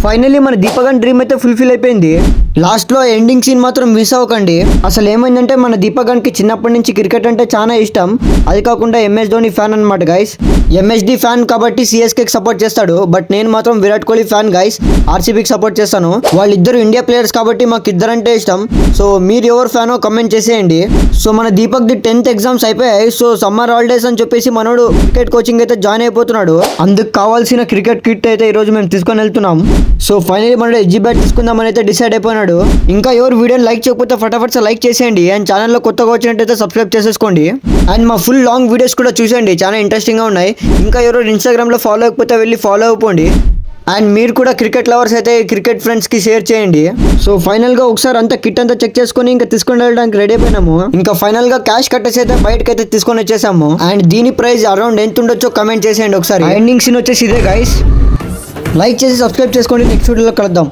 Finally మన Deepak dream అయితే fulfil అయిపోయింది. లాస్ట్ లో ఎండింగ్ సీన్ మాత్రం మిస్ అవ్వకండి. అసలు ఏమైందంటే మన దీపక్ కి చిన్నప్పటి నుంచి క్రికెట్ అంటే చాలా ఇష్టం. అది కాకుండా ఎంఎస్ ధోని ఫ్యాన్ అనమాట గైస్. ఎంఎస్డి ఫ్యాన్ కాబట్టి సిఎస్కేకి సపోర్ట్ చేస్తాడు. బట్ నేను మాత్రం విరాట్ కోహ్లీ ఫ్యాన్ గైస్. ఆర్సీబీకి సపోర్ట్ చేస్తాను. వాళ్ళిద్దరు ఇండియా ప్లేయర్స్ కాబట్టి మాకు ఇద్దరంటే ఇష్టం. సో మీరు ఎవరు ఫ్యానో కమెంట్ చేసేయండి. సో మన దీపక్ ది 10th ఎగ్జామ్స్ అయిపోయాయి. సో సమ్మర్ హాలిడేస్ అని చెప్పేసి మనోడు క్రికెట్ కోచింగ్ అయితే జాయిన్ అయిపోతున్నాడు. అందుకు కావాల్సిన క్రికెట్ కిట్ అయితే ఈ రోజు మేము తీసుకొని వెళ్తున్నాం. సో ఫైనల్లీ మనోడు ఎడ్జీ బ్యాట్ తీసుకుందామని అయితే డిసైడ్ అయిపోయినాడు. ఇంకా ఎవరు వీడియోని లైక్ చేయకపోతే ఫటాఫట్ లైక్ చేసేయండి. అండ్ ఛానల్లో కొత్తగా వచ్చినట్టయితే సబ్స్క్రైబ్ చేసేసుకోండి. అండ్ మా ఫుల్ లాంగ్ వీడియోస్ కూడా చూసేయండి, చాలా ఇంట్రెస్టింగ్ గా ఉన్నాయి. ఇంకా ఎవరు ఇన్స్టాగ్రామ్ లో ఫాలో అయిపోతే వెళ్ళి ఫాలో అయిపోండి. అండ్ మీరు కూడా క్రికెట్ లవర్స్ అయితే క్రికెట్ ఫ్రెండ్స్ కి షేర్ చేయండి. సో ఫైనల్ గా ఒకసారి అంతా కిట్ అంతా చెక్ చేసుకుని ఇంకా తీసుకొని వెళ్ళడానికి రెడీ అయిపోయినాము. ఇంకా ఫైనల్ గా క్యాష్ కట్టేసి అయితే బయటకి అయితే తీసుకొని వచ్చేసాము. అండ్ దీని ప్రైస్ అరౌండ్ ఎంత ఉండొచ్చో కమెంట్ చేసేయండి ఒకసారి. ఎండింగ్ సీన్ వచ్చేసి ఇదే గైస్. లైక్ చేసి సబ్స్క్రైబ్ చేసుకోండి. నెక్స్ట్ వీడియోలో కలుద్దాం.